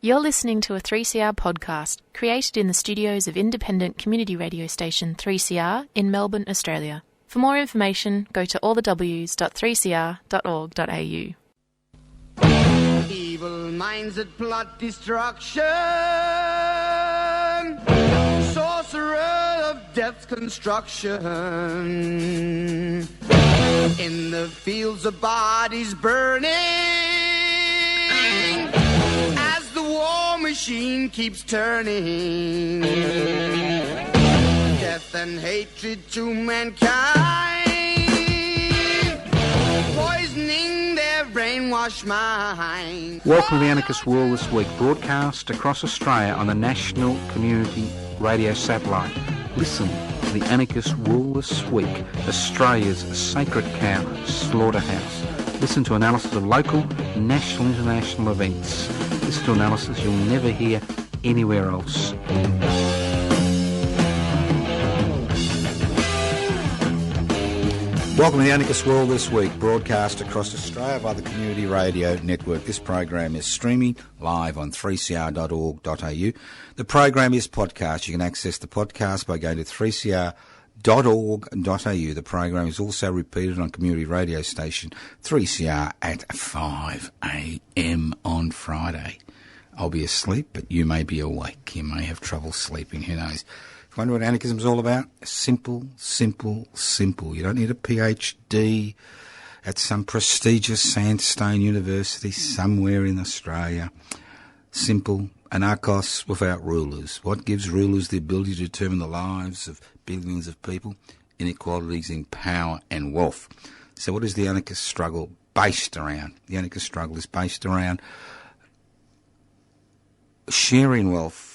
You're listening to a 3CR podcast created in the studios of independent community radio station 3CR in Melbourne, Australia. For more information, go to allthews.3cr.org.au. Evil minds that plot destruction, sorcerer of death's construction. In the fields of bodies burning, as the war machine keeps turning. Death and hatred to mankind, poisoning their brainwashed minds. Welcome to the Anarchist World This Week, broadcast across Australia on the National Community Radio Satellite. Listen to the Anarchist World This Week, Australia's sacred cow slaughterhouse. Listen to analysis of local, national, international events. Listen to analysis you'll never hear anywhere else. Welcome to the Anarchist World This Week, broadcast across Australia by the Community Radio Network. This program is streaming live on 3cr.org.au. The program is podcast. You can access the podcast by going to 3cr.org.au. The program is also repeated on community radio station 3CR at 5 a.m. on Friday. I'll be asleep, but you may be awake. You may have trouble sleeping. Who knows? Wonder what anarchism is all about? Simple, simple, simple. You don't need a PhD at some prestigious sandstone university somewhere in Australia. Simple, anarchos without rulers. What gives rulers the ability to determine the lives of billions of people? Inequalities in power and wealth. So what is the anarchist struggle based around? The anarchist struggle is based around sharing wealth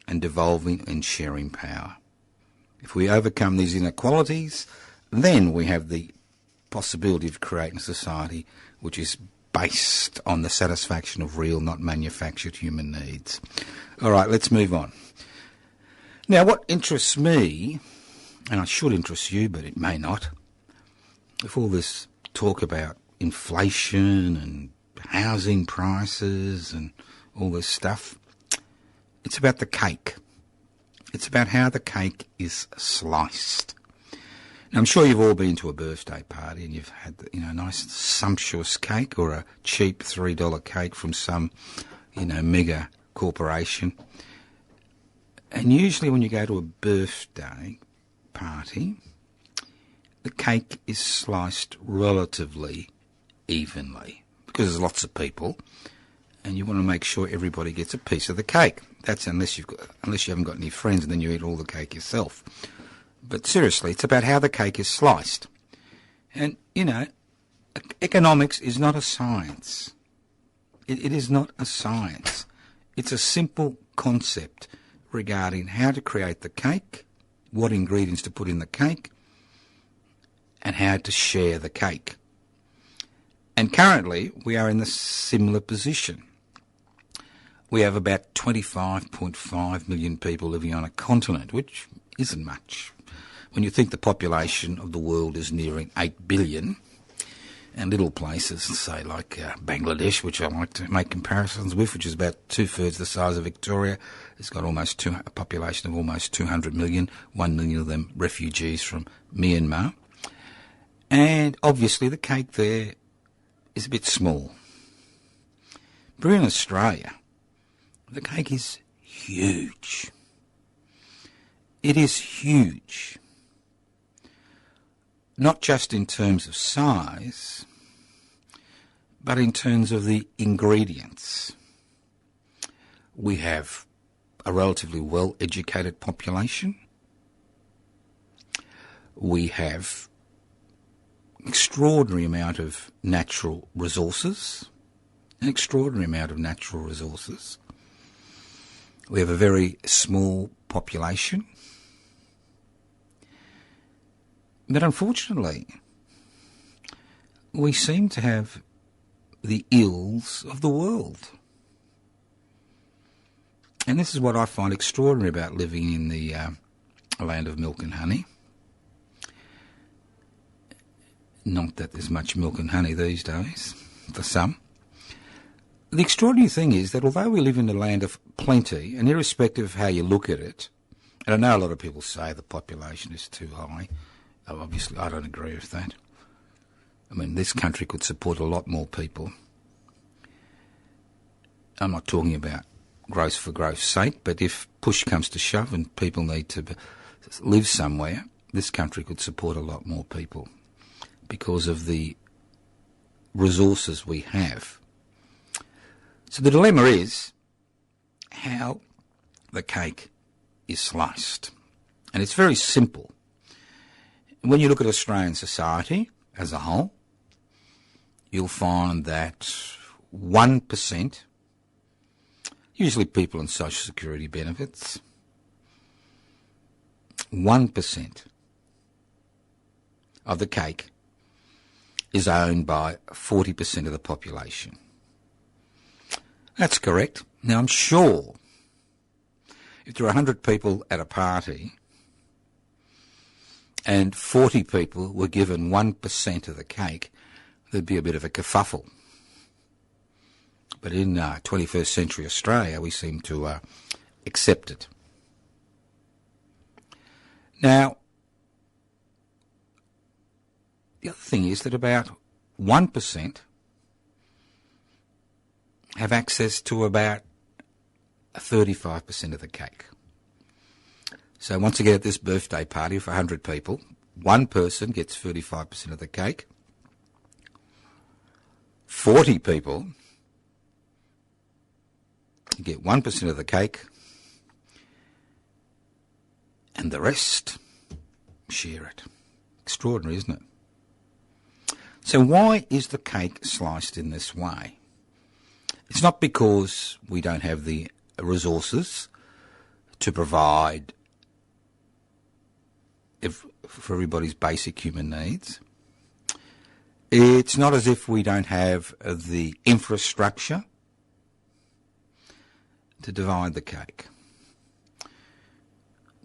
and devolving and sharing power. If we overcome these inequalities, then we have the possibility of creating a society which is based on the satisfaction of real, not manufactured human needs. All right, let's move on. Now, what interests me, and it should interest you, but it may not, with all this talk about inflation and housing prices and all this stuff, it's about the cake. It's about how the cake is sliced. Now, I'm sure you've all been to a birthday party and you've had, a nice sumptuous cake or a cheap $3 cake from some, mega corporation. And usually when you go to a birthday party, the cake is sliced relatively evenly because there's lots of people and you want to make sure everybody gets a piece of the cake. That's unless you haven't got any friends and then you eat all the cake yourself. But seriously, it's about how the cake is sliced. And, economics is not a science. It is not a science. It's a simple concept regarding how to create the cake, what ingredients to put in the cake, and how to share the cake. And currently, we are in a similar position. We have about 25.5 million people living on a continent, which isn't much. When you think the population of the world is nearing 8 billion, and little places, say like Bangladesh, which I like to make comparisons with, which is about two-thirds the size of Victoria, has got a population of almost 200 million, 1 million of them refugees from Myanmar. And obviously the cake there is a bit small. But in Australia, the cake is huge. It is huge. Not just in terms of size, but in terms of the ingredients. We have a relatively well-educated population. We have extraordinary amount of natural resources. We have a very small population. But unfortunately, we seem to have the ills of the world. And this is what I find extraordinary about living in the land of milk and honey. Not that there's much milk and honey these days, for some. the extraordinary thing is that although we live in a land of plenty, and irrespective of how you look at it, and I know a lot of people say the population is too high. Obviously, I don't agree with that. I mean, this country could support a lot more people. I'm not talking about growth for growth's sake, but if push comes to shove and people need to live somewhere, this country could support a lot more people because of the resources we have. So the dilemma is how the cake is sliced. And it's very simple. When you look at Australian society as a whole, you'll find that 1%, usually people on social security benefits, 1% of the cake is owned by 40% of the population. That's correct. Now, I'm sure if there are 100 people at a party and 40 people were given 1% of the cake, there'd be a bit of a kerfuffle. But in 21st century Australia, we seem to accept it. Now, the other thing is that about 1% have access to about 35% of the cake. So once again, at this birthday party of 100 people, one person gets 35% of the cake. 40 people get 1% of the cake, and the rest share it. Extraordinary, isn't it? So why is the cake sliced in this way? It's not because we don't have the resources to provide for everybody's basic human needs. It's not as if we don't have the infrastructure to divide the cake.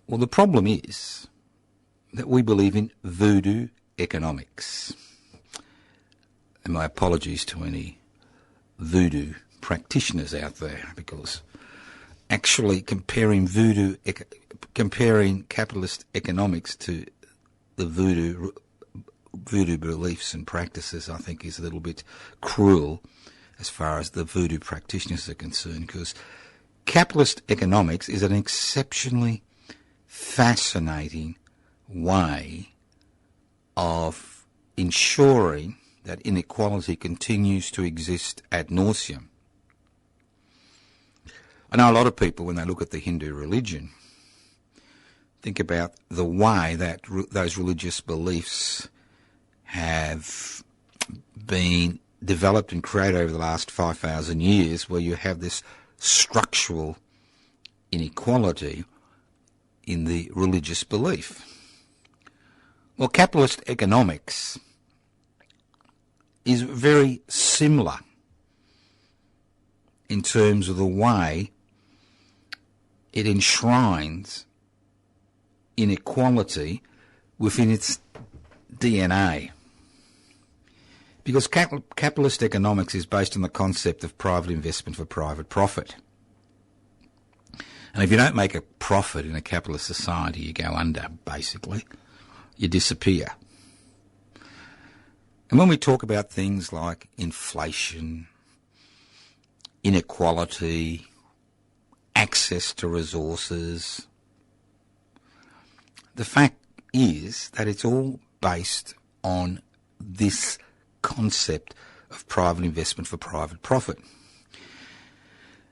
Well, the problem is that we believe in voodoo economics. And my apologies to any voodoo practitioners out there, because actually comparing capitalist economics to the voodoo beliefs and practices, I think, is a little bit cruel as far as the voodoo practitioners are concerned, because capitalist economics is an exceptionally fascinating way of ensuring that inequality continues to exist ad nauseum. I know a lot of people, when they look at the Hindu religion, think about the way that those religious beliefs have been developed and created over the last 5,000 years, where you have this structural inequality in the religious belief. Well, capitalist economics is very similar in terms of the way it enshrines inequality within its DNA. Because capitalist economics is based on the concept of private investment for private profit. And if you don't make a profit in a capitalist society, you go under, basically. You disappear. And when we talk about things like inflation, inequality, access to resources, the fact is that it's all based on this concept of private investment for private profit.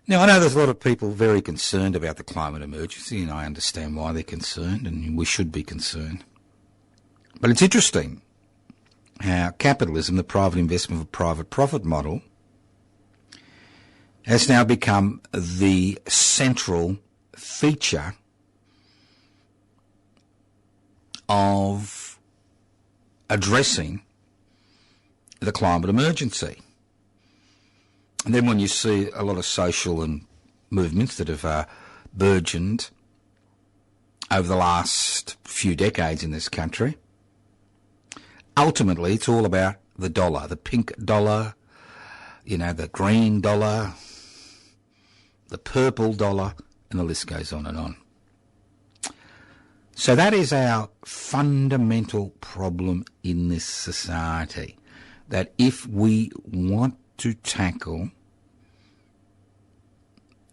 Now, I know there's a lot of people very concerned about the climate emergency, and I understand why they're concerned, and we should be concerned. But it's interesting how capitalism, the private investment for private profit model, has now become the central feature of addressing the climate emergency. And then when you see a lot of social and movements that have burgeoned over the last few decades in this country, ultimately it's all about the dollar, the pink dollar. the green dollar, the purple dollar, and the list goes on and on. So that is our fundamental problem in this society, that if we want to tackle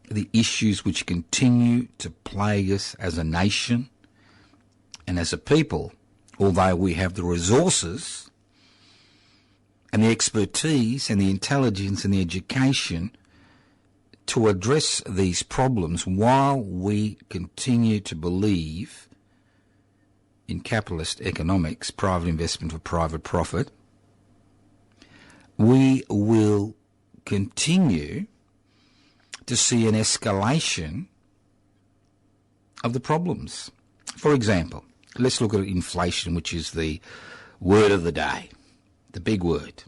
the issues which continue to plague us as a nation and as a people, although we have the resources and the expertise and the intelligence and the education to address these problems while we continue to believe in capitalist economics, private investment for private profit, we will continue to see an escalation of the problems. For example, let's look at inflation, which is the word of the day, the big word.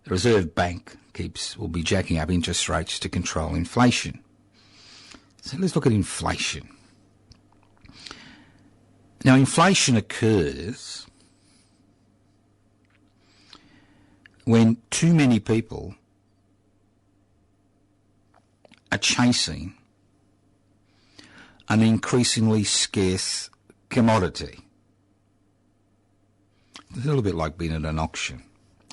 The Reserve Bank will be jacking up interest rates to control inflation. So let's look at inflation. Now, inflation occurs when too many people are chasing an increasingly scarce commodity. It's a little bit like being at an auction,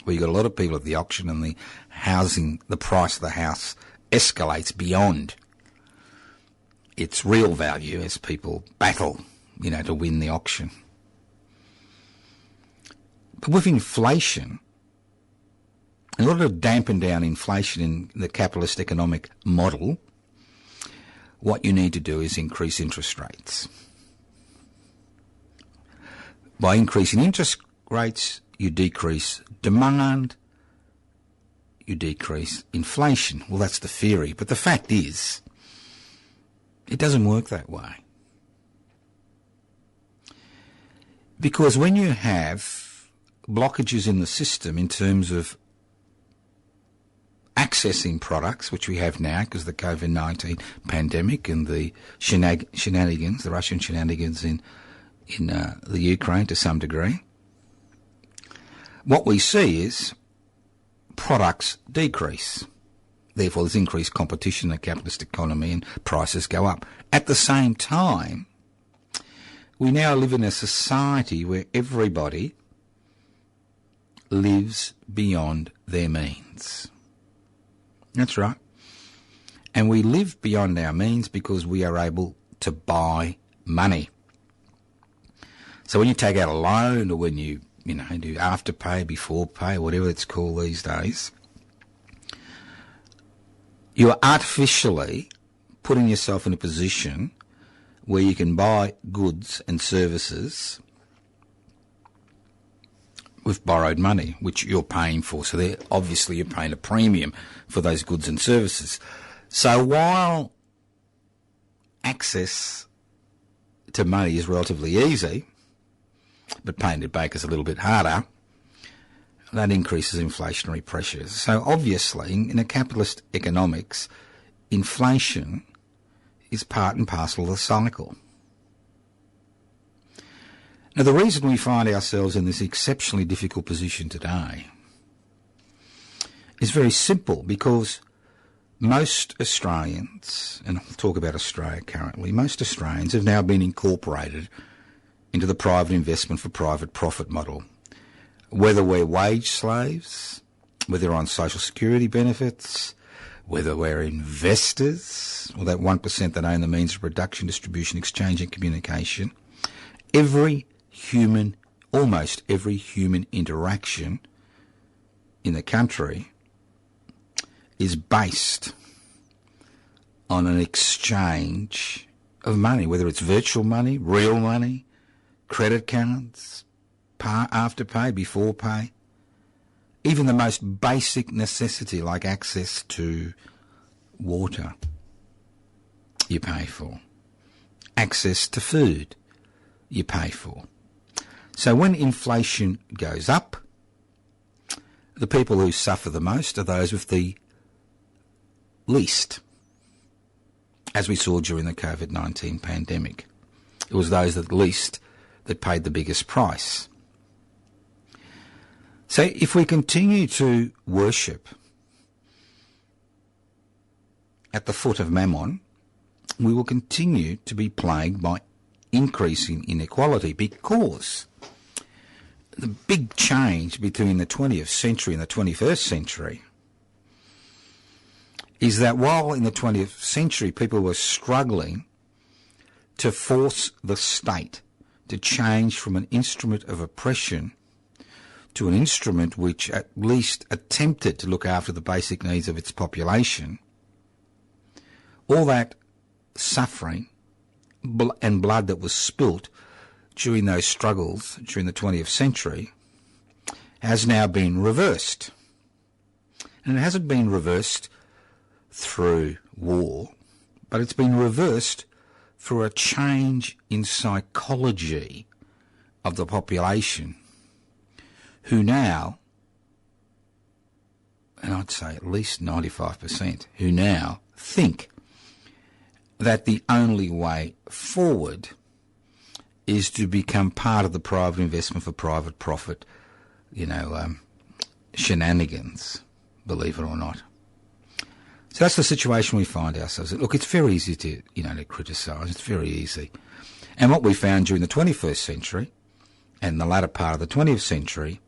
where you've got a lot of people at the auction and the price of the house escalates beyond its real value as people battle, to win the auction. But with inflation, in order to dampen down inflation in the capitalist economic model, what you need to do is increase interest rates. By increasing interest rates, you decrease demand, you decrease inflation. Well, that's the theory, but the fact is, it doesn't work that way. Because when you have blockages in the system in terms of accessing products, which we have now because of the COVID-19 pandemic and the shenanigans, the Russian shenanigans in the Ukraine to some degree, what we see is products decrease. Therefore, there's increased competition in the capitalist economy and prices go up. At the same time, we now live in a society where everybody lives beyond their means. That's right. And we live beyond our means because we are able to buy money. So when you take out a loan or when you do afterpay, before pay, whatever it's called these days, you are artificially putting yourself in a position where you can buy goods and services with borrowed money, which you're paying for. So obviously you're paying a premium for those goods and services. So while access to money is relatively easy, but paying it back is a little bit harder, that increases inflationary pressures. So obviously, in a capitalist economics, inflation is part and parcel of the cycle. Now, the reason we find ourselves in this exceptionally difficult position today is very simple, because most Australians, and I'll talk about Australia currently, most Australians have now been incorporated into the private investment for private profit model. Whether we're wage slaves, whether we're on social security benefits, whether we're investors, or that 1% that own the means of production, distribution, exchange and communication, almost every human interaction in the country is based on an exchange of money, whether it's virtual money, real money, credit cards, afterpay, before pay, even the most basic necessity like access to water, you pay for. Access to food, you pay for. So when inflation goes up, the people who suffer the most are those with the least, as we saw during the COVID-19 pandemic. It was those at least that paid the biggest price. So if we continue to worship at the foot of Mammon, we will continue to be plagued by increasing inequality, because the big change between the 20th century and the 21st century is that while in the 20th century people were struggling to force the state to change from an instrument of oppression to an instrument which at least attempted to look after the basic needs of its population, all that suffering and blood that was spilt during those struggles during the 20th century has now been reversed. And it hasn't been reversed through war, but it's been reversed through a change in psychology of the population, who now, and I'd say at least 95%, who now think that the only way forward is to become part of the private investment for private profit, shenanigans, believe it or not. So that's the situation we find ourselves in. Look, it's very easy to criticise. It's very easy. And what we found during the 21st century and the latter part of the 20th century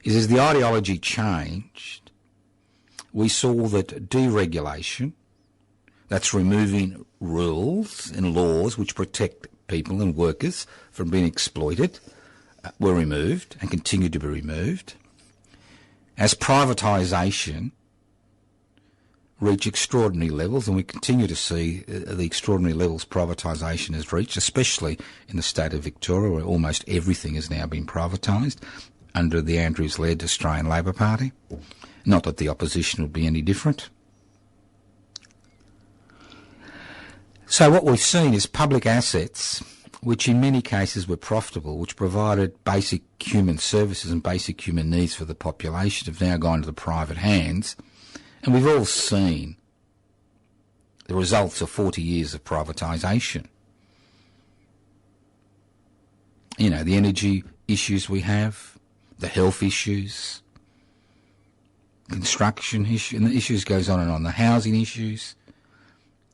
is as the ideology changed, we saw that deregulation, that's removing rules and laws which protect people and workers from being exploited, were removed and continue to be removed. As privatisation reached extraordinary levels, and we continue to see the extraordinary levels privatisation has reached, especially in the state of Victoria, where almost everything has now been privatised under the Andrews-led Australian Labor Party. Not that the opposition would be any different. So what we've seen is public assets, which in many cases were profitable, which provided basic human services and basic human needs for the population, have now gone to the private hands. And we've all seen the results of 40 years of privatisation. The energy issues we have, the health issues, construction issues, and the issues goes on and on, the housing issues.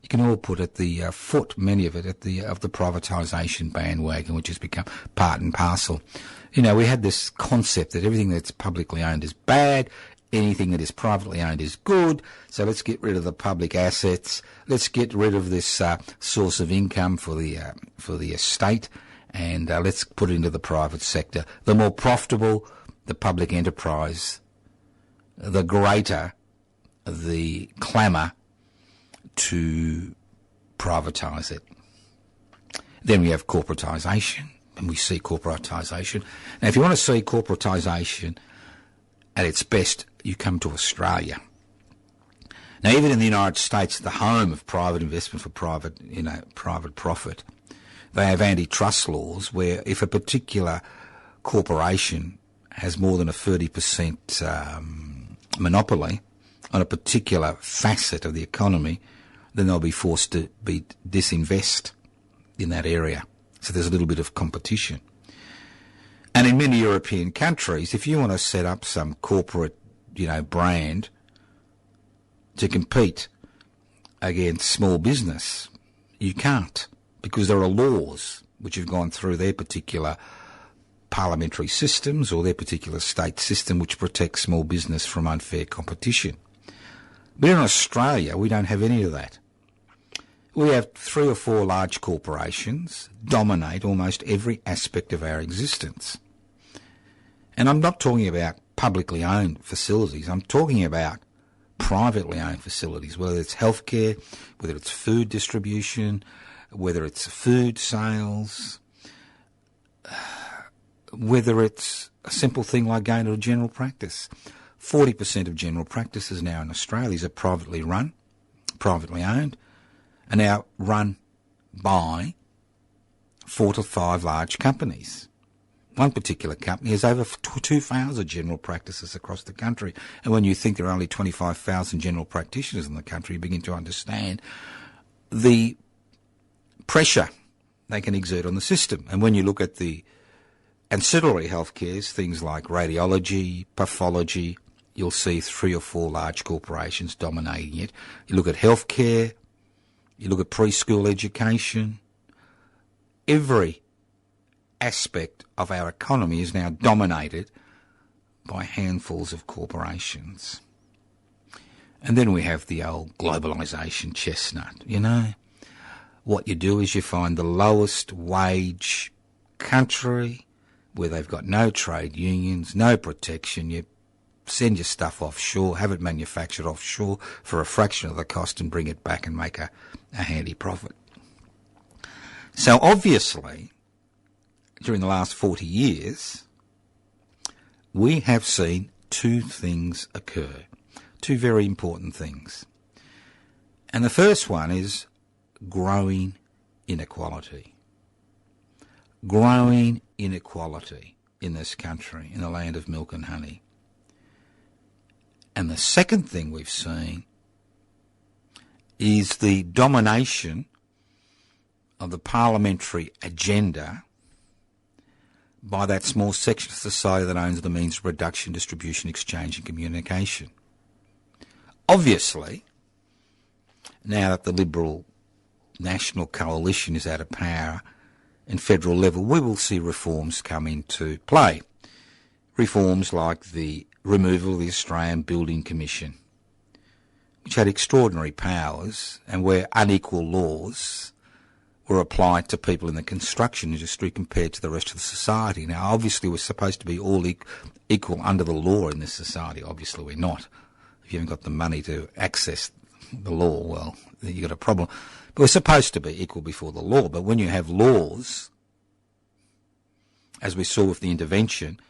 You can all put at the foot, many of it, of the privatisation bandwagon, which has become part and parcel. We had this concept that everything that's publicly owned is bad, anything that is privately owned is good, so let's get rid of the public assets, let's get rid of this source of income for the estate, and let's put it into the private sector. The more profitable the public enterprise, the greater the clamour to privatise it. Then we have corporatisation, and we see corporatisation. Now, if you want to see corporatisation at its best, you come to Australia. Now, even in the United States, the home of private investment for private profit, they have antitrust laws where if a particular corporation has more than a 30% monopoly on a particular facet of the economy, then they'll be forced to disinvest in that area. So there's a little bit of competition. And in many European countries, if you want to set up some corporate, brand to compete against small business, you can't, because there are laws which have gone through their particular parliamentary systems or their particular state system which protects small business from unfair competition. But in Australia, we don't have any of that. We have 3 or 4 large corporations dominate almost every aspect of our existence. And I'm not talking about publicly owned facilities. I'm talking about privately owned facilities, whether it's healthcare, whether it's food distribution, whether it's food sales, whether it's a simple thing like going to a general practice. 40% of general practices now in Australia are privately run, privately owned, are now run by 4 to 5 large companies. One particular company has over 2,000 general practices across the country. And when you think there are only 25,000 general practitioners in the country, you begin to understand the pressure they can exert on the system. And when you look at the ancillary health cares, things like radiology, pathology, you'll see 3 or 4 large corporations dominating it. You look at healthcare, you look at preschool education, every aspect of our economy is now dominated by handfuls of corporations. And then we have the old globalisation chestnut, you know. What you do is you find the lowest wage country where they've got no trade unions, no protection. You send your stuff offshore, have it manufactured offshore for a fraction of the cost and bring it back and make a handy profit. So obviously, during the last 40 years, we have seen 2 things occur, 2 very important things. And the first one is growing inequality. Growing inequality in this country, in the land of milk and honey. And the second thing we've seen is the domination of the parliamentary agenda by that small section of society that owns the means of production, distribution, exchange and communication. Obviously, now that the Liberal National Coalition is out of power and federal level, we will see reforms come into play. Reforms like the removal of the Australian Building Commission, which had extraordinary powers and where unequal laws were applied to people in the construction industry compared to the rest of the society. Now, obviously, we're supposed to be all equal under the law in this society. Obviously, we're not. If you haven't got the money to access the law, well, then you've got a problem. But we're supposed to be equal before the law. But when you have laws, as we saw with the intervention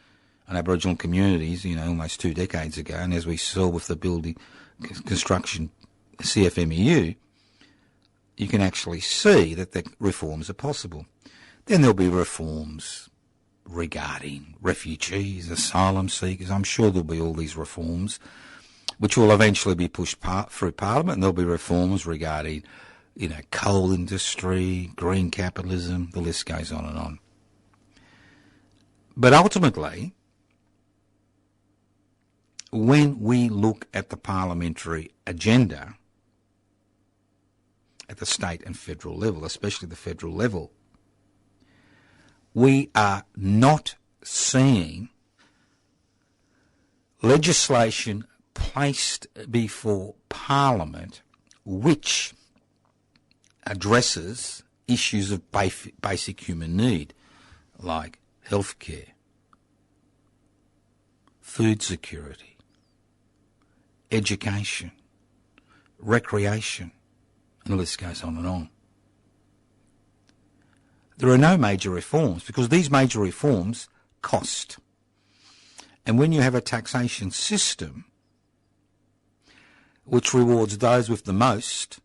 on Aboriginal communities, you know, almost 2 decades ago, and as we saw with the building construction CFMEU, you can actually see that the reforms are possible. Then there'll be reforms regarding refugees, asylum seekers. I'm sure there'll be all these reforms which will eventually be pushed through Parliament, and there'll be reforms regarding, you know, coal industry, green capitalism, the list goes on and on. But ultimately, when we look at the parliamentary agenda at the state and federal level, especially the federal level, we are not seeing legislation placed before Parliament which addresses issues of basic human need like healthcare, food security, education, recreation, and the list goes on and on. There are no major reforms because these major reforms cost. And when you have a taxation system which rewards those with the most,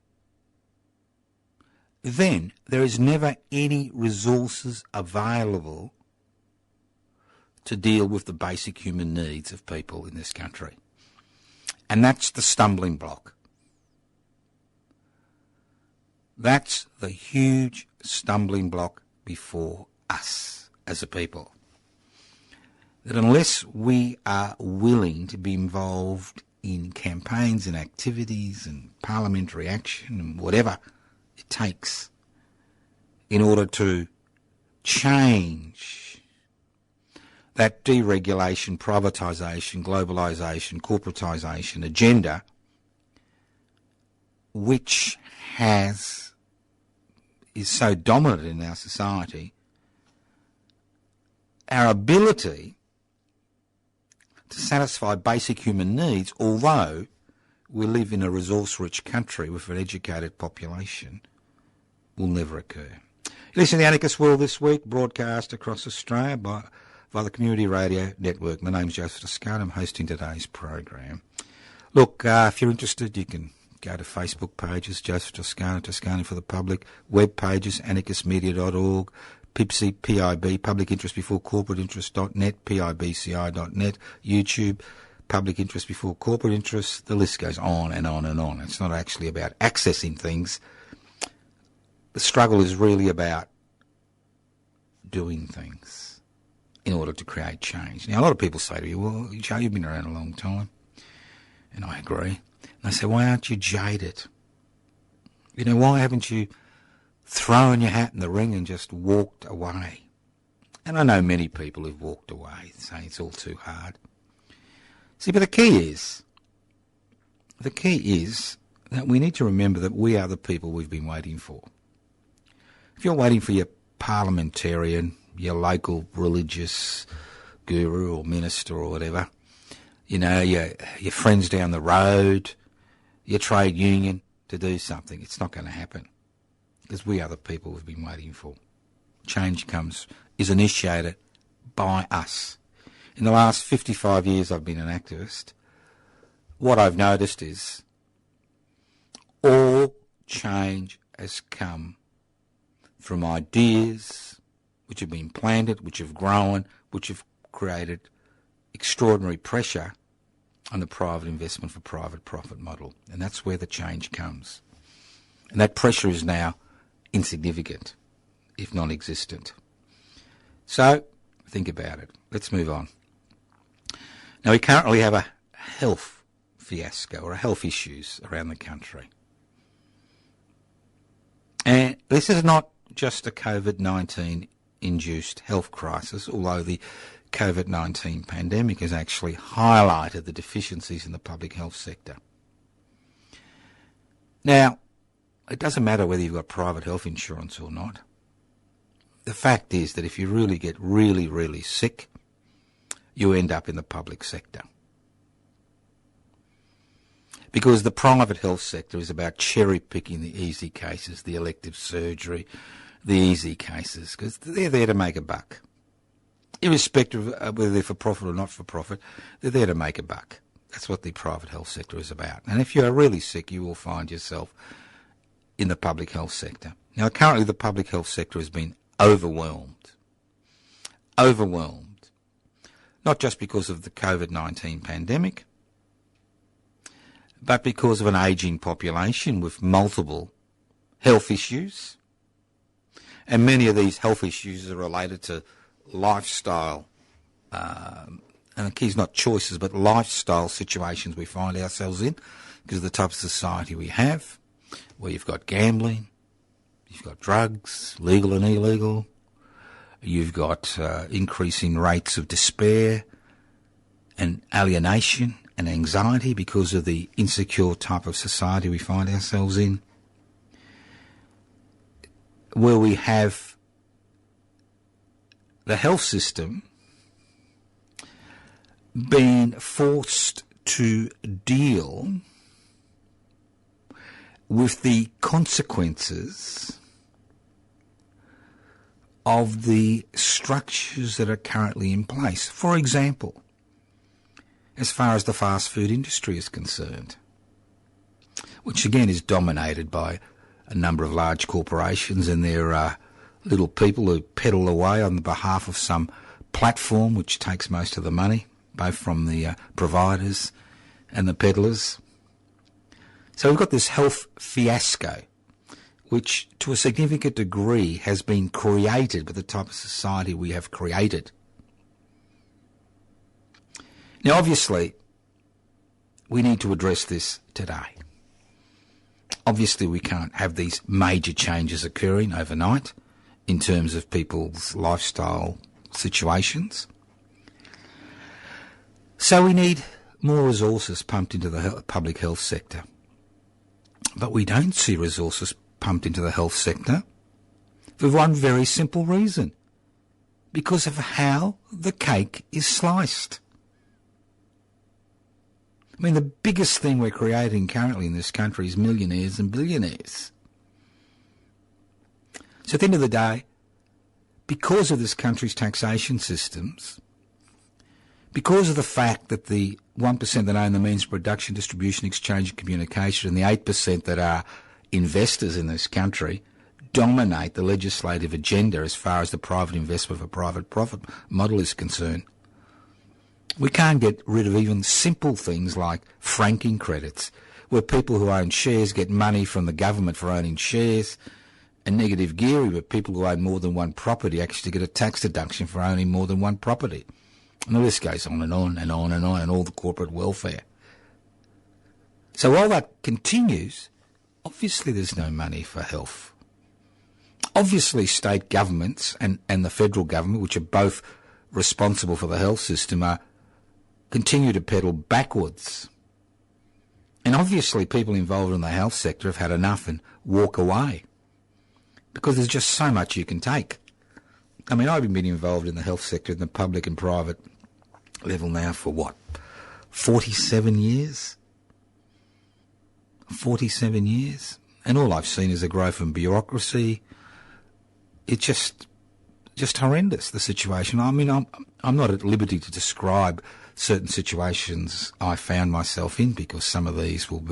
then there is never any resources available to deal with the basic human needs of people in this country. And that's the stumbling block. That's the huge stumbling block before us as a people. That unless we are willing to be involved in campaigns and activities and parliamentary action and whatever it takes in order to change that deregulation, privatisation, globalisation, corporatisation agenda, which is so dominant in our society, our ability to satisfy basic human needs, although we live in a resource-rich country with an educated population, will never occur. You listen to The Anarchist World this week, broadcast across Australia via the Community Radio Network. My name's Joseph Toscano. I'm hosting today's program. Look, if you're interested, you can go to Facebook pages, Joseph Toscano, Toscano for the Public, web pages, anarchistmedia.org, PIBC, PIB, Public Interest Before Corporate Interest.net, PIBCI.net, YouTube, Public Interest Before Corporate Interest. The list goes on and on and on. It's not actually about accessing things. The struggle is really about doing things in order to create change. Now, a lot of people say to you, well, Joe, you've been around a long time. And I agree. And I say, why aren't you jaded? You know, why haven't you thrown your hat in the ring and just walked away? And I know many people who've walked away saying it's all too hard. See, but the key is that we need to remember that we are the people we've been waiting for. If you're waiting for your parliamentarian, your local religious guru or minister or whatever, you know, your friends down the road, your trade union to do something, it's not going to happen, because we are the people we've been waiting for. Change is initiated by us. In the last 55 years I've been an activist, what I've noticed is all change has come from ideas which have been planted, which have grown, which have created extraordinary pressure on the private investment for private profit model. And that's where the change comes. And that pressure is now insignificant, if non-existent. So, think about it. Let's move on. Now, we currently have a health fiasco, or health issues around the country. And this is not just a COVID-19 induced health crisis, although the COVID-19 pandemic has actually highlighted the deficiencies in the public health sector. Now, it doesn't matter whether you've got private health insurance or not. The fact is that if you really get really, really sick, you end up in the public sector. Because the private health sector is about cherry-picking the easy cases, the elective surgery, the easy cases, because they're there to make a buck. Irrespective of whether they're for profit or not for profit, they're there to make a buck. That's what the private health sector is about. And if you are really sick, you will find yourself in the public health sector. Now, currently the public health sector has been overwhelmed. Not just because of the COVID-19 pandemic, but because of an ageing population with multiple health issues. And many of these health issues are related to lifestyle, and the key is not choices, but lifestyle situations we find ourselves in because of the type of society we have, where you've got gambling, you've got drugs, legal and illegal, you've got increasing rates of despair and alienation and anxiety because of the insecure type of society we find ourselves in, where we have the health system being forced to deal with the consequences of the structures that are currently in place. For example, as far as the fast food industry is concerned, which again is dominated by a number of large corporations and their little people who peddle away on the behalf of some platform which takes most of the money, both from the providers and the peddlers. So we've got this health fiasco, which to a significant degree has been created by the type of society we have created. Now, obviously, we need to address this today. Obviously, we can't have these major changes occurring overnight in terms of people's lifestyle situations. So we need more resources pumped into the public health sector. But we don't see resources pumped into the health sector for one very simple reason: because of how the cake is sliced. I mean, the biggest thing we're creating currently in this country is millionaires and billionaires. So at the end of the day, because of this country's taxation systems, because of the fact that the 1% that own the means of production, distribution, exchange and communication, and the 8% that are investors in this country dominate the legislative agenda as far as the private investment for private profit model is concerned, we can't get rid of even simple things like franking credits, where people who own shares get money from the government for owning shares, and negative gearing, where people who own more than one property actually get a tax deduction for owning more than one property. And the list goes on and on and on and on, and all the corporate welfare. So while that continues, obviously there's no money for health. Obviously state governments and the federal government, which are both responsible for the health system, continue to pedal backwards. And obviously people involved in the health sector have had enough and walk away because there's just so much you can take. I mean, I've been involved in the health sector in the public and private level now for 47 years? 47 years. And all I've seen is a growth in bureaucracy. It's just horrendous, the situation. I mean, I'm not at liberty to describe certain situations I found myself in because some of these will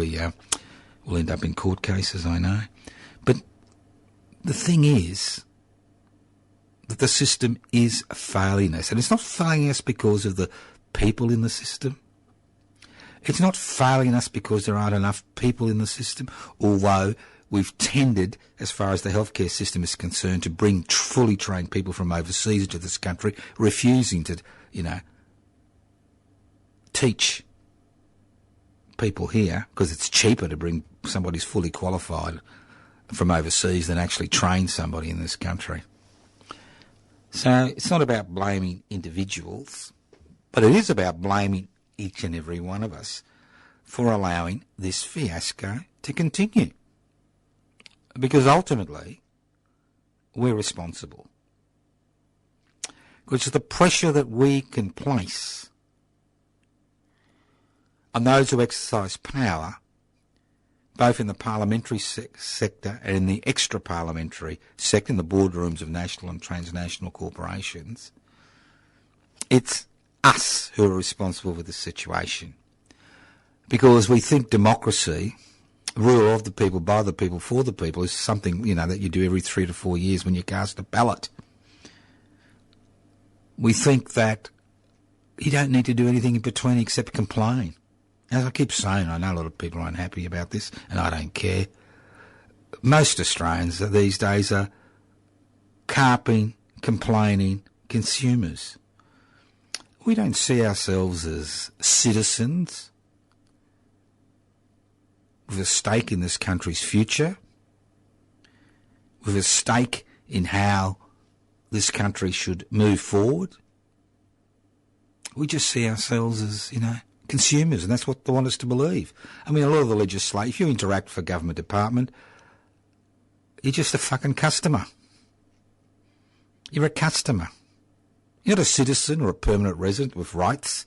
end up in court cases, I know. But the thing is that the system is failing us. And it's not failing us because of the people in the system. It's not failing us because there aren't enough people in the system, although we've tended, as far as the healthcare system is concerned, to bring fully trained people from overseas into this country, refusing to, teach people here because it's cheaper to bring somebody who's fully qualified from overseas than actually train somebody in this country. So it's not about blaming individuals, but it is about blaming each and every one of us for allowing this fiasco to continue. Because ultimately, we're responsible. Because the pressure that we can place on those who exercise power, both in the parliamentary sector and in the extra-parliamentary sector, in the boardrooms of national and transnational corporations, it's us who are responsible for this situation. Because we think democracy, rule of the people, by the people, for the people, is something, that you do every 3 to 4 years when you cast a ballot. We think that you don't need to do anything in between except complain. As I keep saying, I know a lot of people are unhappy about this, and I don't care. Most Australians these days are carping, complaining consumers. We don't see ourselves as citizens with a stake in this country's future, with a stake in how this country should move forward. We just see ourselves as, consumers, and that's what they want us to believe. I mean, a lot of the legislation, if you interact with a government department, you're just a fucking customer. You're a customer. You're not a citizen or a permanent resident with rights.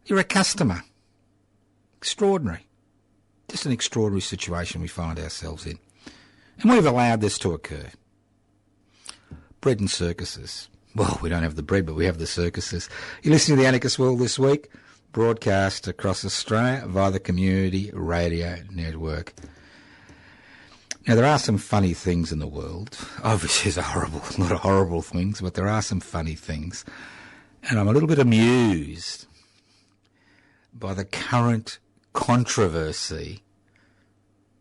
You're a customer. Extraordinary. Just an extraordinary situation we find ourselves in. And we've allowed this to occur. Bread and circuses. Well, we don't have the bread, but we have the circuses. You're listening to the Anarchist World this week, broadcast across Australia via the Community Radio Network. Now, there are some funny things in the world. Obviously, there's a lot of horrible things, but there are some funny things. And I'm a little bit amused by the current controversy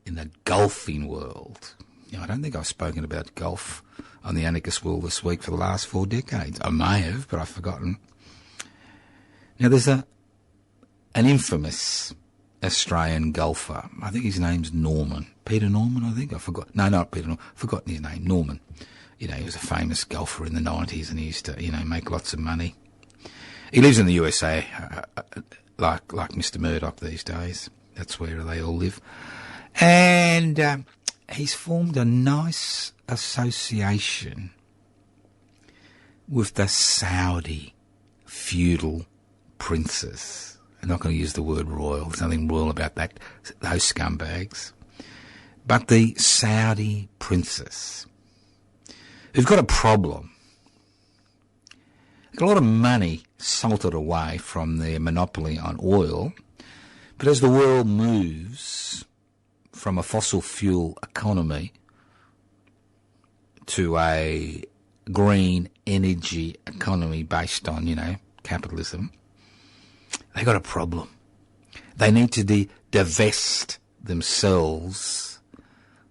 in the golfing world. I don't think I've spoken about golf on the Anarchist World this week for the last 4 decades. I may have, but I've forgotten. Now, there's an infamous Australian golfer. I think his name's Norman. Peter Norman, I think. I forgot. No, not Peter Norman. I've forgotten his name. Norman. He was a famous golfer in the 90s and he used to, make lots of money. He lives in the USA, like Mr. Murdoch these days. That's where they all live. And he's formed a nice association with the Saudi feudal princes. I'm not going to use the word royal. There's nothing royal about that, those scumbags. But the Saudi princes, who've got a problem. They've got a lot of money salted away from their monopoly on oil, but as the world moves from a fossil fuel economy to a green energy economy based on, capitalism, they got a problem. They need to divest themselves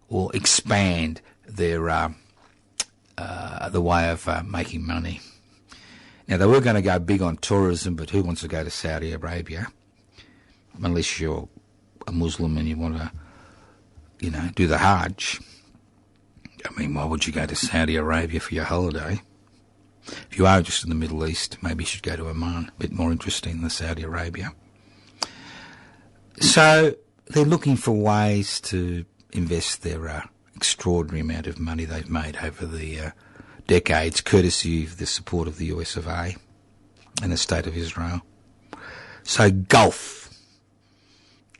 or expand their the way of making money. Now, they were going to go big on tourism, but who wants to go to Saudi Arabia unless you're a Muslim and you want to, do the Hajj, I mean, why would you go to Saudi Arabia for your holiday? If you are just in the Middle East, maybe you should go to Oman, a bit more interesting than Saudi Arabia. So they're looking for ways to invest their extraordinary amount of money they've made over the decades, courtesy of the support of the US of A and the State of Israel. So golf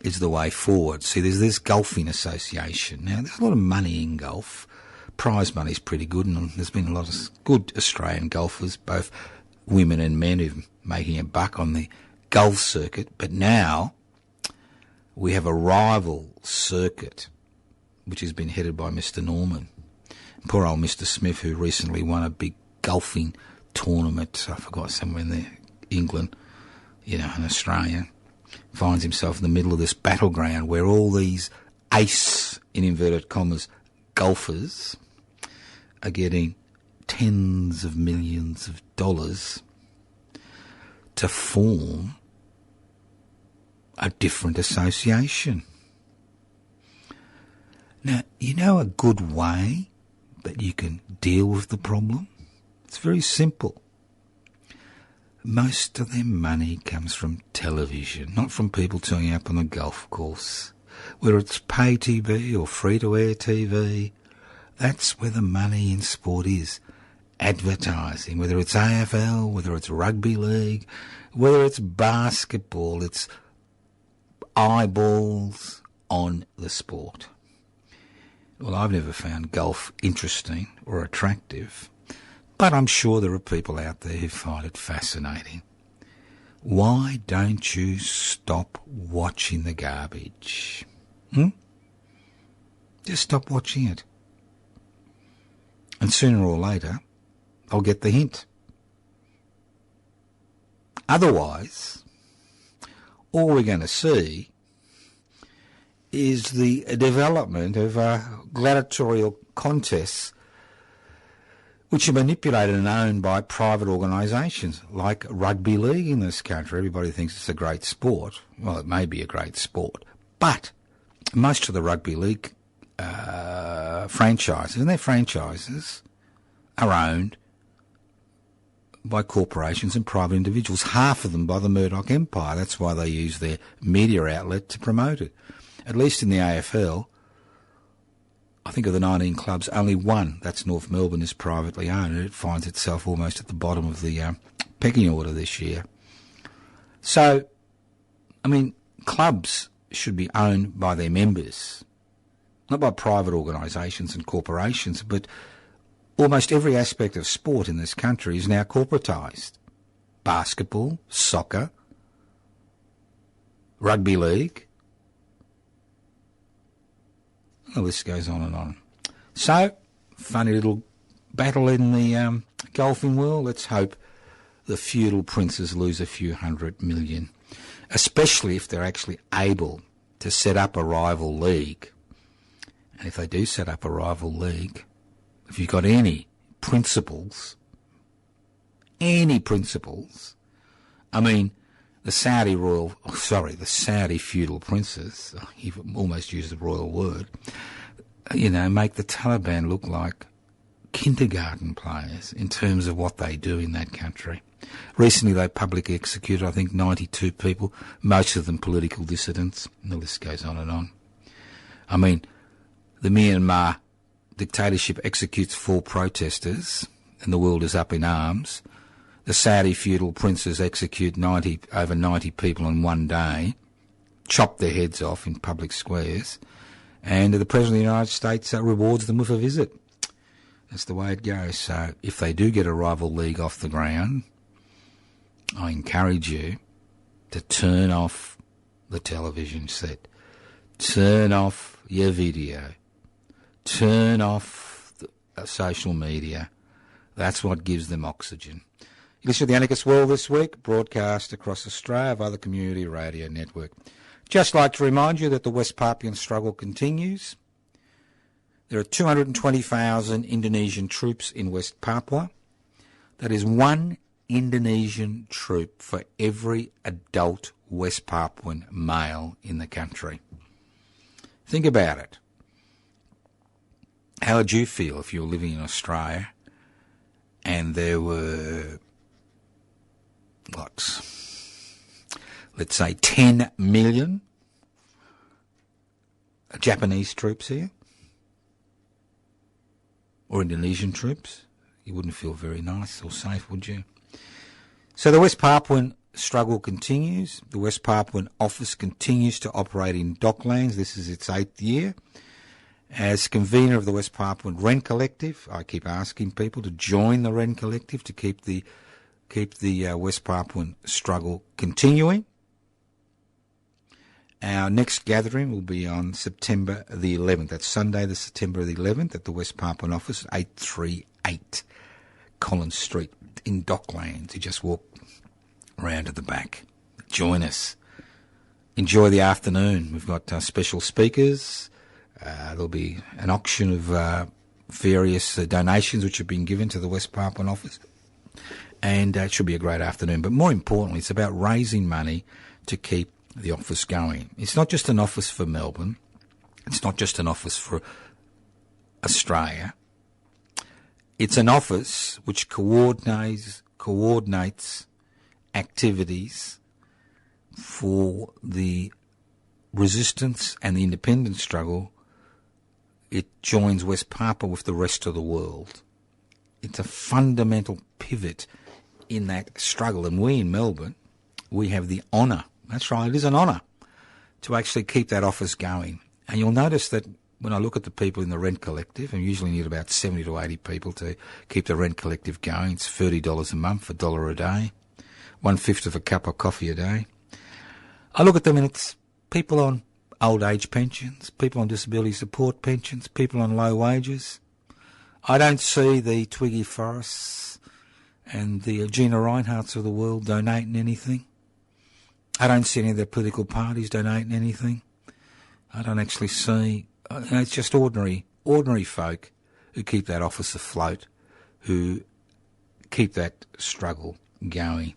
is the way forward. See, there's this golfing association. Now, there's a lot of money in golf. Prize money's pretty good, and there's been a lot of good Australian golfers, both women and men, who're making a buck on the golf circuit. But now we have a rival circuit, which has been headed by Mr. Norman. Poor old Mr. Smith, who recently won a big golfing tournament, I forgot, somewhere in England, in Australia, finds himself in the middle of this battleground where all these ace, in inverted commas, golfers are getting tens of millions of dollars to form a different association. Now, a good way that you can deal with the problem? It's very simple. Most of their money comes from television, not from people turning up on the golf course. Whether it's pay TV or free-to-air TV, that's where the money in sport is. Advertising, whether it's AFL, whether it's rugby league, whether it's basketball, it's eyeballs on the sport. Well, I've never found golf interesting or attractive, but I'm sure there are people out there who find it fascinating. Why don't you stop watching the garbage? Just stop watching it. And sooner or later, I'll get the hint. Otherwise, all we're going to see is the development of gladiatorial contests which are manipulated and owned by private organisations like rugby league in this country. Everybody thinks it's a great sport. Well, it may be a great sport, but most of the rugby league franchises, and their franchises, are owned by corporations and private individuals, half of them by the Murdoch Empire. That's why they use their media outlet to promote it. At least in the AFL, I think of the 19 clubs, only one, that's North Melbourne, is privately owned, and it finds itself almost at the bottom of the pecking order this year. So, clubs should be owned by their members, not by private organisations and corporations, but almost every aspect of sport in this country is now corporatised. Basketball, soccer, rugby league. The list goes on and on. So, funny little battle in the golfing world. Let's hope the feudal princes lose a few $100 million, especially if they're actually able to set up a rival league. And if they do set up a rival league, if you've got any principles, the Saudi feudal princes, you've almost used the royal word, make the Taliban look like kindergarten players in terms of what they do in that country. Recently they publicly executed, I think, 92 people, most of them political dissidents, and the list goes on and on. The Myanmar dictatorship executes 4 protesters and the world is up in arms. The Saudi feudal princes execute over 90 people in one day, chop their heads off in public squares, and the President of the United States rewards them with a visit. That's the way it goes. So if they do get a rival league off the ground, I encourage you to turn off the television set, turn off your video, turn off the social media. That's what gives them oxygen. You listen to The Anarchist World this week, broadcast across Australia via the Community Radio Network. Just like to remind you that the West Papuan struggle continues. There are 220,000 Indonesian troops in West Papua. That is 1 Indonesian troop for every adult West Papuan male in the country. Think about it. How would you feel if you were living in Australia and there were, let's say 10 million Japanese troops here? Or Indonesian troops? You wouldn't feel very nice or safe, would you? So the West Papuan struggle continues. The West Papuan office continues to operate in Docklands. This is its 8th year. As convener of the West Papuan Wren Collective, I keep asking people to join the Wren Collective to keep the West Papuan struggle continuing. Our next gathering will be on September the 11th. That's Sunday, the September the 11th, at the West Papuan office, 838 Collins Street in Docklands. You just walk round to the back. Join us. Enjoy the afternoon. We've got special speakers. There'll be an auction of various donations which have been given to the West Papuan office. And it should be a great afternoon. But more importantly, it's about raising money to keep the office going. It's not just an office for Melbourne. It's not just an office for Australia. It's an office which coordinates activities for the resistance and the independence struggle. It joins West Papua with the rest of the world. It's a fundamental pivot in that struggle. And we in Melbourne, we have the honour, that's right, it is an honour, to actually keep that office going. And you'll notice that when I look at the people in the Rent Collective, and usually need about 70 to 80 people to keep the Rent Collective going. It's $30 a month, $1 a day, 1/5 of a cup of coffee a day. I look at them and it's people on old age pensions, people on disability support pensions, people on low wages. I don't see the Twiggy Forrests and the Gina Reinhardts of the world donating anything. I don't see any of their political parties donating anything. I don't actually see... it's just ordinary folk who keep that office afloat, who keep that struggle going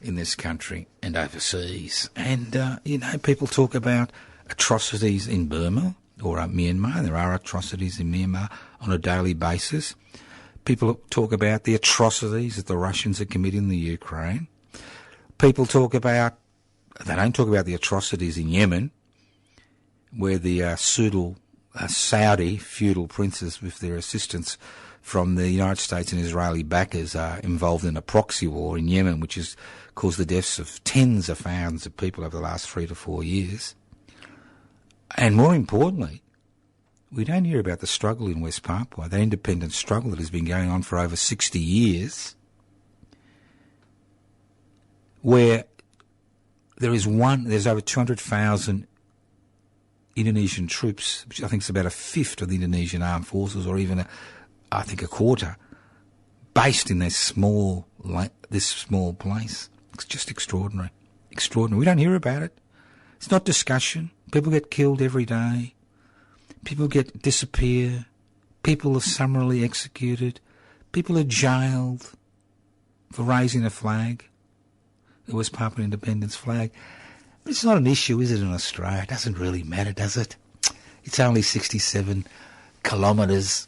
in this country and overseas. And, people talk about atrocities in Burma or Myanmar. There are atrocities in Myanmar on a daily basis. People talk about the atrocities that the Russians are committing in the Ukraine. People talk about... They don't talk about the atrocities in Yemen, where the Saudi feudal princes, with their assistance from the United States and Israeli backers, are involved in a proxy war in Yemen, which has caused the deaths of tens of thousands of people over the last 3 to 4 years. And more importantly, we don't hear about the struggle in West Papua, that independent struggle that has been going on for over 60 years, where there's over 200,000 Indonesian troops, which I think is about 1/5 of the Indonesian armed forces, or even a quarter, based in this small place. It's just extraordinary. Extraordinary. We don't hear about it. It's not discussion. People get killed every day. People disappear. People are summarily executed. People are jailed for raising a flag, the West Papuan independence flag. But it's not an issue, is it, in Australia? It doesn't really matter, does it? It's only 67 kilometres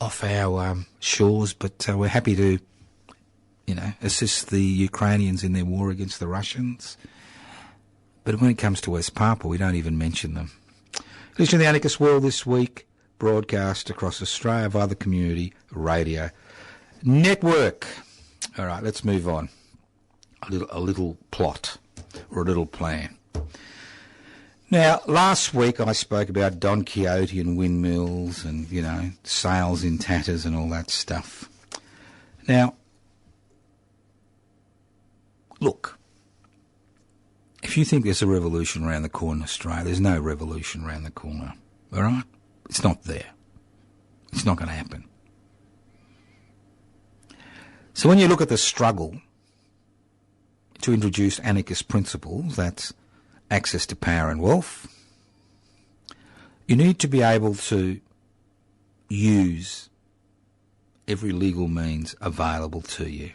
off our shores, but we're happy to, assist the Ukrainians in their war against the Russians. But when it comes to West Papua, we don't even mention them. Listen to the Anarchist World this week, broadcast across Australia via the Community Radio Network. All right, let's move on. A little plot, or a little plan. Now, last week I spoke about Don Quixote and windmills and, sails in tatters and all that stuff. Now, look, if you think there's a revolution around the corner in Australia, there's no revolution around the corner, all right? It's not there. It's not going to happen. So when you look at the struggle to introduce anarchist principles, that's access to power and wealth, you need to be able to use every legal means available to you.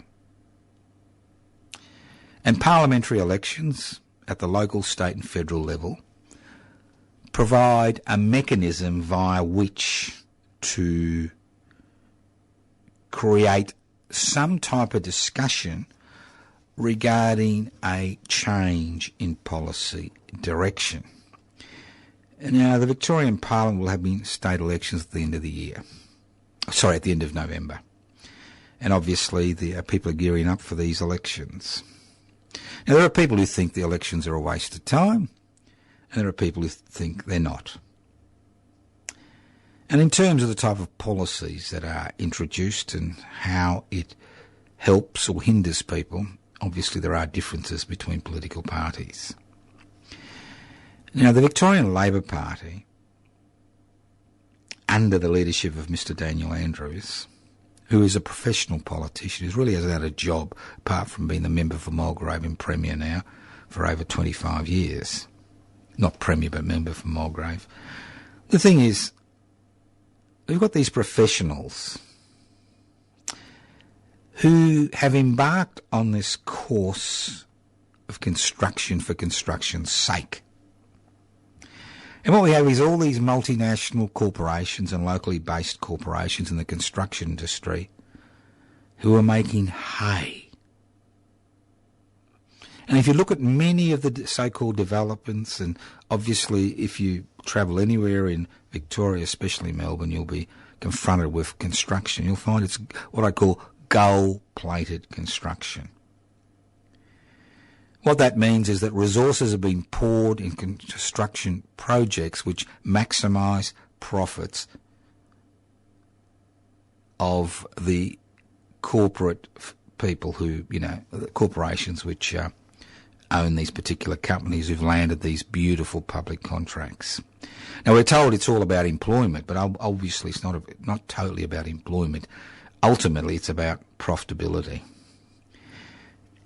And parliamentary elections at the local, state and federal level provide a mechanism via which to create some type of discussion regarding a change in policy direction. Now, the Victorian Parliament will have state elections at the end of the year. Sorry, at the end of November. And obviously the people are gearing up for these elections. Now, there are people who think the elections are a waste of time, and there are people who think they're not. And in terms of the type of policies that are introduced and how it helps or hinders people, obviously there are differences between political parties. Now, the Victorian Labor Party, under the leadership of Mr Daniel Andrews, who is a professional politician, who really hasn't had a job apart from being the member for Mulgrave and Premier now for over 25 years. Not Premier, but member for Mulgrave. The thing is, we've got these professionals who have embarked on this course of construction for construction's sake. And what we have is all these multinational corporations and locally based corporations in the construction industry who are making hay. And if you look at many of the so-called developments, and obviously if you travel anywhere in Victoria, especially Melbourne, you'll be confronted with construction. You'll find it's what I call gold-plated construction. What that means is that resources have been poured in construction projects which maximise profits of the corporate people who, the corporations which own these particular companies who've landed these beautiful public contracts. Now, we're told it's all about employment, but obviously it's not totally about employment. Ultimately, it's about profitability.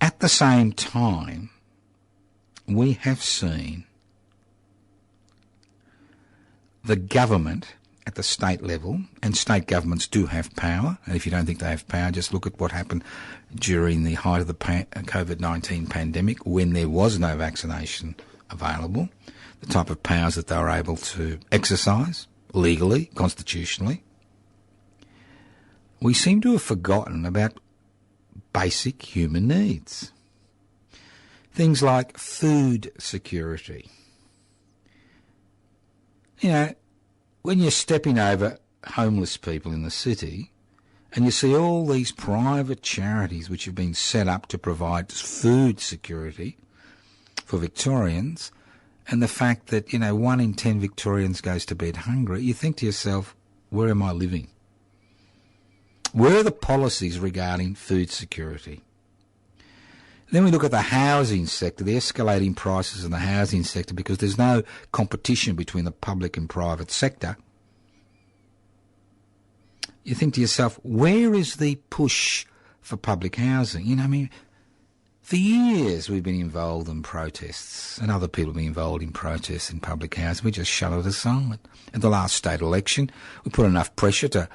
At the same time, we have seen the government at the state level, and state governments do have power, and if you don't think they have power, just look at what happened during the height of the COVID-19 pandemic when there was no vaccination available, the type of powers that they were able to exercise legally, constitutionally. We seem to have forgotten about basic human needs. Things like food security. When you're stepping over homeless people in the city and you see all these private charities which have been set up to provide food security for Victorians, and the fact that, 1 in 10 Victorians goes to bed hungry, you think to yourself, where am I living? Where are the policies regarding food security? Then we look at the housing sector, the escalating prices in the housing sector, because there's no competition between the public and private sector. You think to yourself, where is the push for public housing? For years we've been involved in protests, and other people have been involved in protests in public housing. We just shut it aside. At the last state election, we put enough pressure to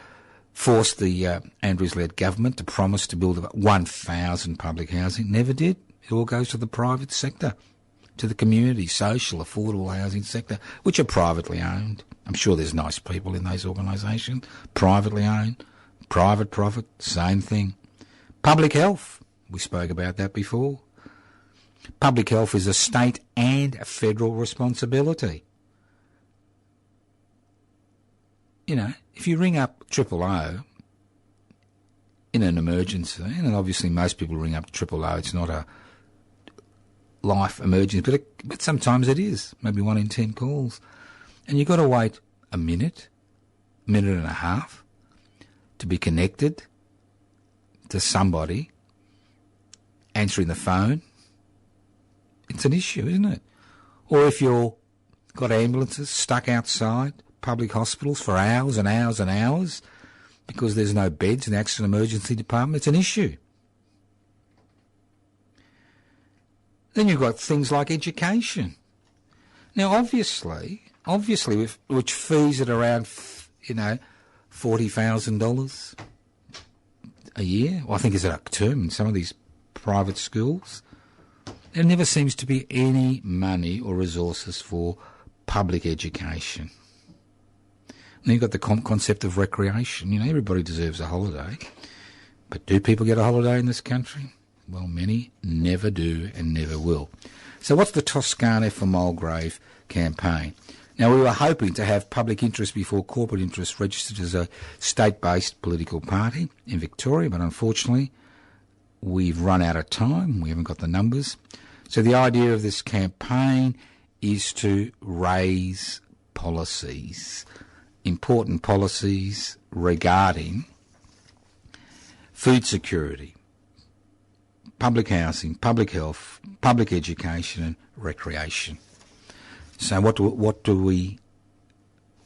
force the Andrews-led government to promise to build about 1,000 public housing. Never did. It all goes to the private sector, to the community, social, affordable housing sector, which are privately owned. I'm sure there's nice people in those organisations. Privately owned, private profit, same thing. Public health, we spoke about that before. Public health is a state and a federal responsibility. If you ring up 000 in an emergency, and obviously most people ring up 000, it's not a life emergency, but sometimes it is, maybe 1 in 10 calls, and you've got to wait a minute and a half to be connected to somebody answering the phone. It's an issue, isn't it? Or if you've got ambulances stuck outside public hospitals for hours and hours and hours because there's no beds in the accident emergency department, it's an issue. Then you've got things like education. Now, obviously, which fees at around, $40,000 a year. Well, I think it's a term in some of these private schools. there never seems to be any money or resources for public education. And you've got the concept of recreation. You know, everybody deserves a holiday. But do people get a holiday in this country? Well, many never do and never will. So what's the Toscane for Mulgrave campaign? Now, we were hoping to have public interest before corporate interest registered as a state-based political party in Victoria, but unfortunately we've run out of time. We haven't got the numbers. So the idea of this campaign is to raise policies, important policies regarding food security, public housing, public health, public education and recreation. So what do we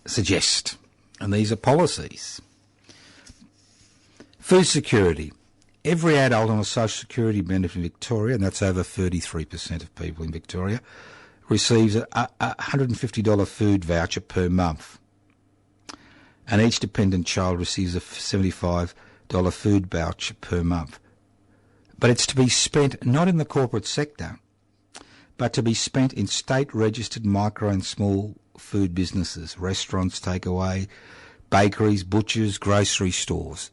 suggest? And these are policies. Food security. Every adult on a social security benefit in Victoria, and that's over 33% of people in Victoria, receives a $150 food voucher per month. And each dependent child receives a $75 food voucher per month. But it's to be spent not in the corporate sector, but to be spent in state-registered micro and small food businesses, restaurants, takeaway, bakeries, butchers, grocery stores.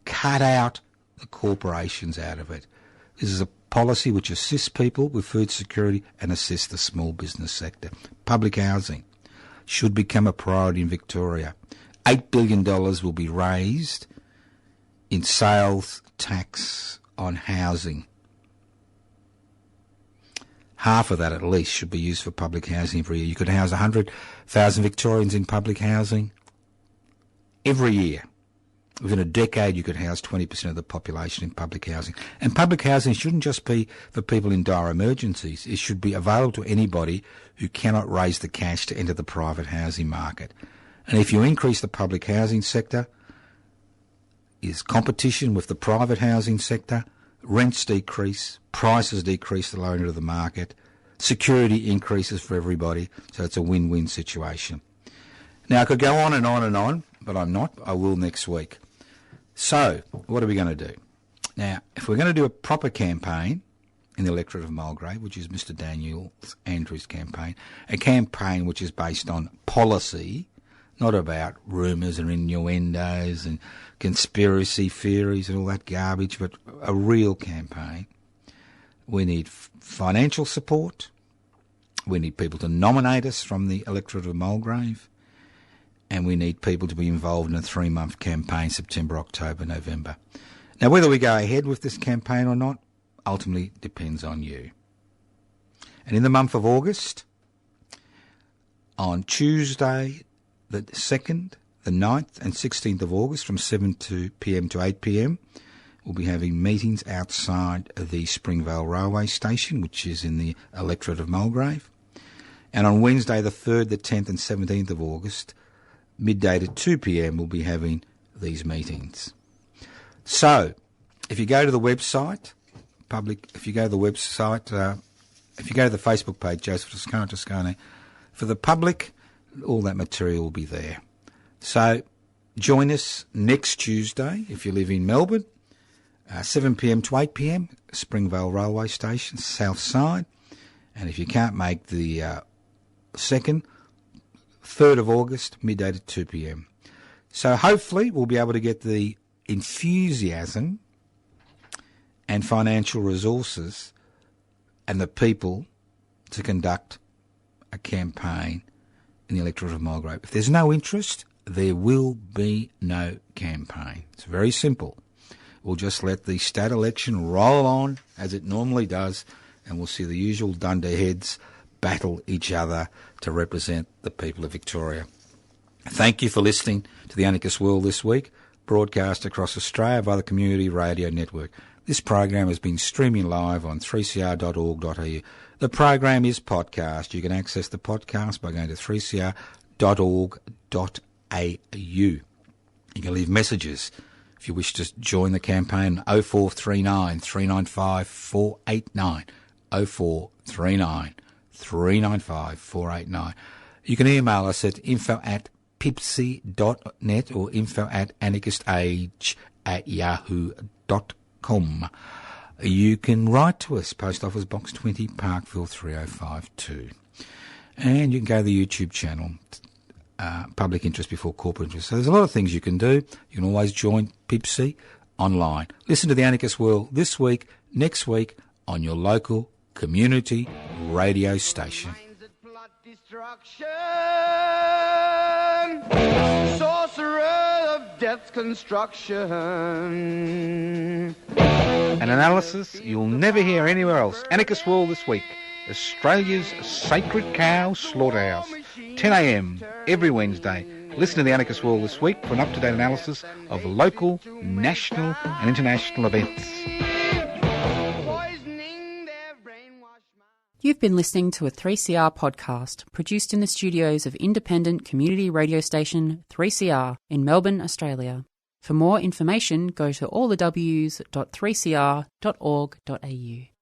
Cut out the corporations out of it. This is a policy which assists people with food security and assists the small business sector. Public housing should become a priority in Victoria. $8 billion will be raised in sales tax on housing. Half of that at least should be used for public housing every year. You could house 100,000 Victorians in public housing every year. Within a decade, you could house 20% of the population in public housing. And public housing shouldn't just be for people in dire emergencies. It should be available to anybody who cannot raise the cash to enter the private housing market. And if you increase the public housing sector, is competition with the private housing sector, rents decrease, prices decrease the lower end of the market, security increases for everybody, so it's a win-win situation. Now, I could go on and on and on, but I'm not. I will next week. So, what are we going to do? Now, if we're going to do a proper campaign in the electorate of Mulgrave, which is Mr Daniel Andrews' campaign, a campaign which is based on policy, not about rumours and innuendos and conspiracy theories and all that garbage, but a real campaign. We need financial support. We need people to nominate us from the electorate of Mulgrave. And we need people to be involved in a 3-month campaign, September, October, November. Now, whether we go ahead with this campaign or not ultimately depends on you. And in the month of August, on Tuesday, the 2nd, the 9th and 16th of August from 7 p.m. to 8 p.m, we'll be having meetings outside the Springvale Railway Station, which is in the electorate of Mulgrave. And on Wednesday, the 3rd, the 10th and 17th of August, midday to 2 p.m, we'll be having these meetings. So, if you go to the website, if you go to the Facebook page, Joseph Toscane, for the public, all that material will be there. So, join us next Tuesday, if you live in Melbourne, 7 p.m. to 8 p.m, Springvale Railway Station, south side. And if you can't make the 2nd, 3rd of August, midday to 2 p.m. So hopefully we'll be able to get the enthusiasm and financial resources and the people to conduct a campaign in the electorate of Mulgrave. If there's no interest, there will be no campaign. It's very simple. We'll just let the state election roll on as it normally does, and we'll see the usual dunderheads battle each other to represent the people of Victoria. Thank you for listening to The Anarchist World this week, broadcast across Australia by the Community Radio Network. This program has been streaming live on 3cr.org.au. The program is podcast. You can access the podcast by going to 3cr.org.au. You can leave messages if you wish to join the campaign. 0439 395 489 0439 395 489. You can email us at info@pipsy.net or info@anarchistage@yahoo.com. you can write to us, Post Office Box 20, Parkville 3052. And you can go to the YouTube channel, Public Interest Before Corporate Interest. So there's a lot of things you can do. You can always join PIPSI online. Listen to The Anarchist World this week, next week, on your local community radio station. Sorcerer of death's construction. An analysis you'll never hear anywhere else. Anarchist World this week. Australia's sacred cow slaughterhouse. 10 a.m. every Wednesday. Listen to the Anarchist World this week for an up-to-date analysis of local, national and international events. You've been listening to a 3CR podcast produced in the studios of independent community radio station 3CR in Melbourne, Australia. For more information, go to allthews.3cr.org.au.